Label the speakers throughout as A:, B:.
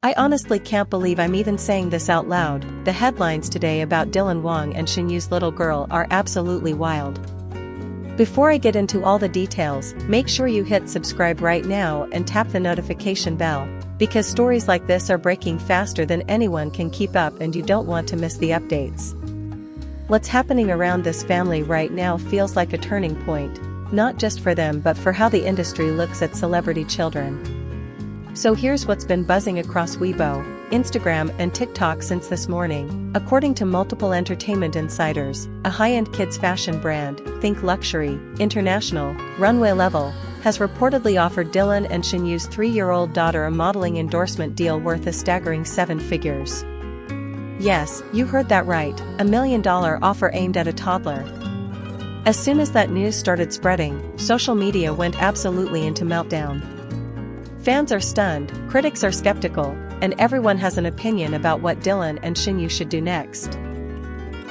A: I honestly can't believe I'm even saying this out loud. The headlines today about Dylan Wang and Shen Yu's little girl are absolutely wild. Before I get into all the details, make sure you hit subscribe right now and tap the notification bell, because stories like this are breaking faster than anyone can keep up and you don't want to miss the updates. What's happening around this family right now feels like a turning point, not just for them but for how the industry looks at celebrity children. So here's what's been buzzing across Weibo, Instagram and TikTok since this morning. According to multiple entertainment insiders, a high-end kids fashion brand, think luxury, international, runway level, has reportedly offered Dylan and Shen Yu's 3-year-old daughter a modeling endorsement deal worth a staggering 7 figures. Yes, you heard that right, $1 million offer aimed at a toddler. As soon as that news started spreading, social media went absolutely into meltdown. Fans are stunned, critics are skeptical, and everyone has an opinion about what Dylan and Shen Yu should do next.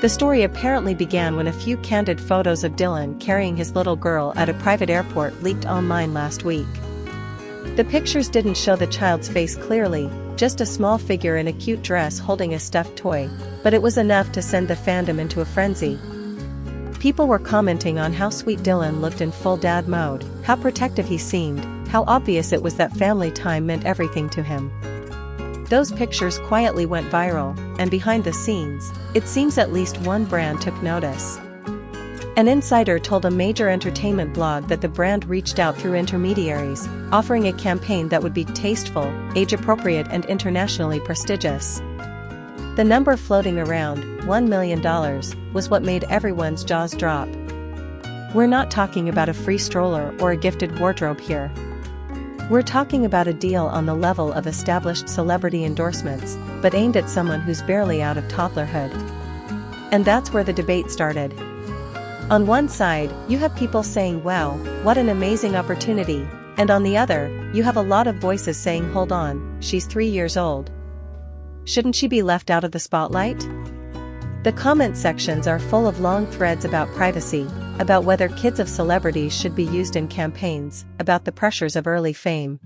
A: The story apparently began when a few candid photos of Dylan carrying his little girl at a private airport leaked online last week. The pictures didn't show the child's face clearly, just a small figure in a cute dress holding a stuffed toy, but it was enough to send the fandom into a frenzy. People were commenting on how sweet Dylan looked in full dad mode, how protective he seemed, how obvious it was that family time meant everything to him. Those pictures quietly went viral, and behind the scenes, it seems at least one brand took notice. An insider told a major entertainment blog that the brand reached out through intermediaries, offering a campaign that would be tasteful, age-appropriate and internationally prestigious. The number floating around, $1 million, was what made everyone's jaws drop. We're not talking about a free stroller or a gifted wardrobe here. We're talking about a deal on the level of established celebrity endorsements, but aimed at someone who's barely out of toddlerhood. And that's where the debate started. On one side, you have people saying, wow, what an amazing opportunity, and on the other, you have a lot of voices saying, hold on, she's 3 years old. Shouldn't she be left out of the spotlight? The comment sections are full of long threads about privacy, about whether kids of celebrities should be used in campaigns, about the pressures of early fame.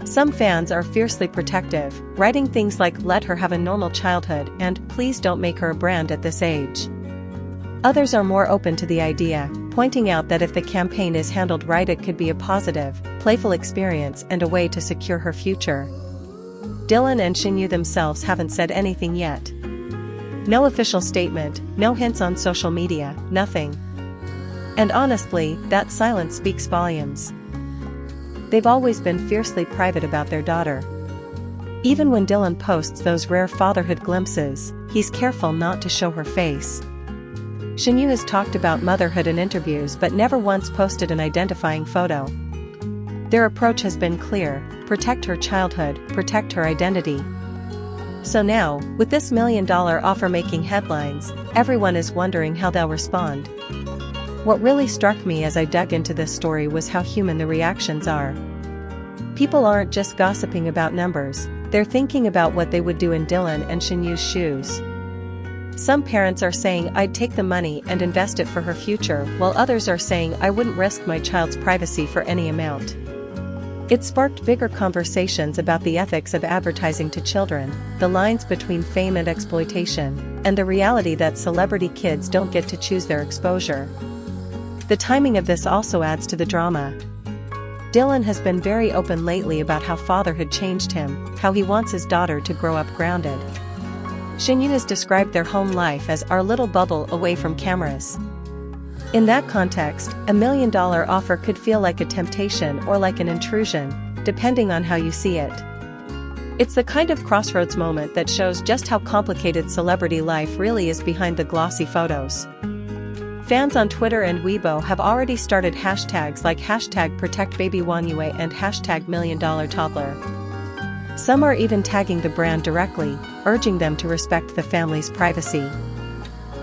A: Some fans are fiercely protective, writing things like let her have a normal childhood and please don't make her a brand at this age. Others are more open to the idea, pointing out that if the campaign is handled right it could be a positive, playful experience and a way to secure her future. Dylan and Shen Yu themselves haven't said anything yet. No official statement, no hints on social media, nothing. And honestly, that silence speaks volumes. They've always been fiercely private about their daughter. Even when Dylan posts those rare fatherhood glimpses, he's careful not to show her face. Shen Yu has talked about motherhood in interviews but never once posted an identifying photo. Their approach has been clear: protect her childhood, protect her identity. So now, with this $1 million offer making headlines, everyone is wondering how they'll respond. What really struck me as I dug into this story was how human the reactions are. People aren't just gossiping about numbers, they're thinking about what they would do in Dylan and Shen Yu's shoes. Some parents are saying I'd take the money and invest it for her future, while others are saying I wouldn't risk my child's privacy for any amount. It sparked bigger conversations about the ethics of advertising to children, the lines between fame and exploitation, and the reality that celebrity kids don't get to choose their exposure. The timing of this also adds to the drama. Dylan has been very open lately about how fatherhood changed him, how he wants his daughter to grow up grounded. Shen Yu has described their home life as our little bubble away from cameras. In that context, $1 million offer could feel like a temptation or like an intrusion, depending on how you see it. It's the kind of crossroads moment that shows just how complicated celebrity life really is behind the glossy photos. Fans on Twitter and Weibo have already started hashtags like #ProtectBabyWangYue and #$1million-toddler. Some are even tagging the brand directly, urging them to respect the family's privacy.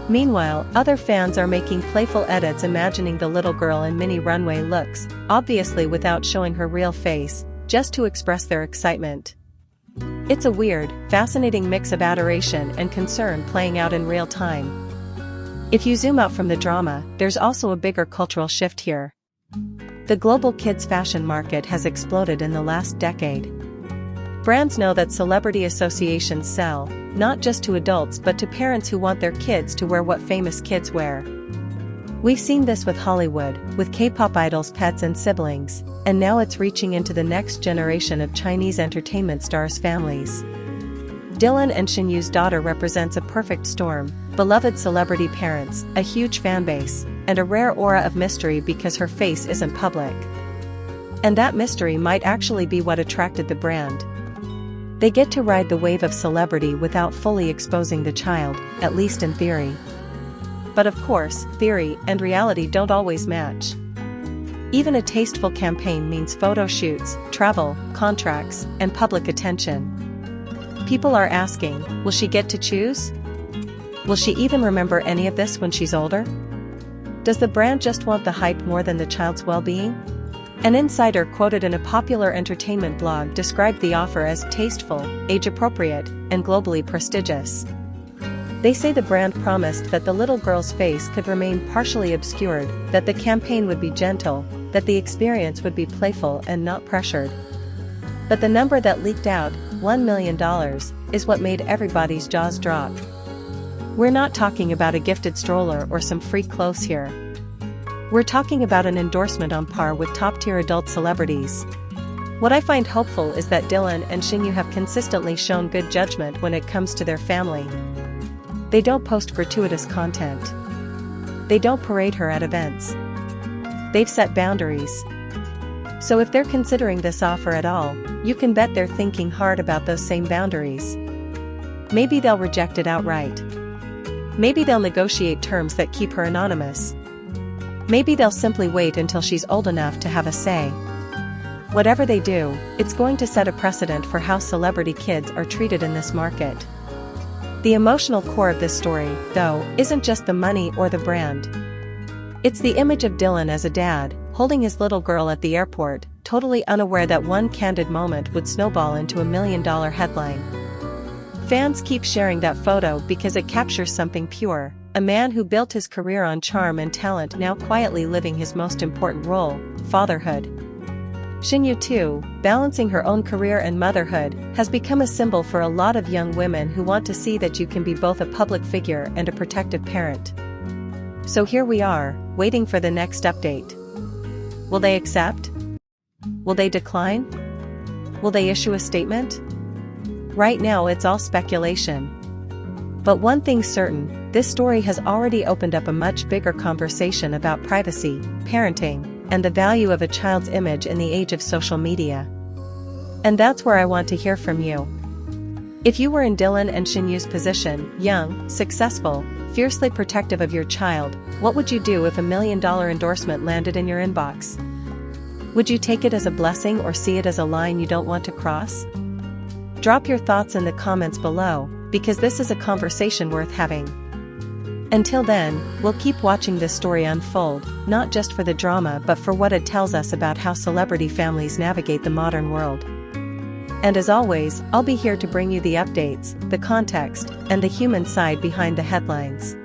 A: Meanwhile, other fans are making playful edits imagining the little girl in mini runway looks, obviously without showing her real face, just to express their excitement. It's a weird, fascinating mix of adoration and concern playing out in real time. If you zoom out from the drama, there's also a bigger cultural shift here. The global kids fashion market has exploded in the last decade. Brands know that celebrity associations sell, not just to adults but to parents who want their kids to wear what famous kids wear. We've seen this with Hollywood, with K-pop idols' pets and siblings, and now it's reaching into the next generation of Chinese entertainment stars' families. Dylan and Shen Yu's daughter represents a perfect storm: beloved celebrity parents, a huge fanbase, and a rare aura of mystery because her face isn't public. And that mystery might actually be what attracted the brand. They get to ride the wave of celebrity without fully exposing the child, at least in theory. But of course, theory and reality don't always match. Even a tasteful campaign means photo shoots, travel, contracts, and public attention. People are asking, will she get to choose? Will she even remember any of this when she's older? Does the brand just want the hype more than the child's well-being? An insider quoted in a popular entertainment blog described the offer as tasteful, age-appropriate, and globally prestigious. They say the brand promised that the little girl's face could remain partially obscured, that the campaign would be gentle, that the experience would be playful and not pressured. But the number that leaked out, $1 million, is what made everybody's jaws drop. We're not talking about a gifted stroller or some free clothes here. We're talking about an endorsement on par with top-tier adult celebrities. What I find hopeful is that Dylan and Shen Yu have consistently shown good judgment when it comes to their family. They don't post gratuitous content. They don't parade her at events. They've set boundaries. So if they're considering this offer at all, you can bet they're thinking hard about those same boundaries. Maybe they'll reject it outright. Maybe they'll negotiate terms that keep her anonymous. Maybe they'll simply wait until she's old enough to have a say. Whatever they do, it's going to set a precedent for how celebrity kids are treated in this market. The emotional core of this story, though, isn't just the money or the brand. It's the image of Dylan as a dad, holding his little girl at the airport, totally unaware that one candid moment would snowball into a $1 million headline. Fans keep sharing that photo because it captures something pure: a man who built his career on charm and talent now quietly living his most important role, fatherhood. Shen Yu too, balancing her own career and motherhood, has become a symbol for a lot of young women who want to see that you can be both a public figure and a protective parent. So here we are, waiting for the next update. Will they accept? Will they decline? Will they issue a statement? Right now it's all speculation. But one thing's certain, this story has already opened up a much bigger conversation about privacy, parenting, and the value of a child's image in the age of social media. And that's where I want to hear from you. If you were in Dylan and Shen Yu's position, young, successful, fiercely protective of your child, what would you do if $1 million endorsement landed in your inbox? Would you take it as a blessing or see it as a line you don't want to cross? Drop your thoughts in the comments below, because this is a conversation worth having. Until then, we'll keep watching this story unfold, not just for the drama but for what it tells us about how celebrity families navigate the modern world. And as always, I'll be here to bring you the updates, the context, and the human side behind the headlines.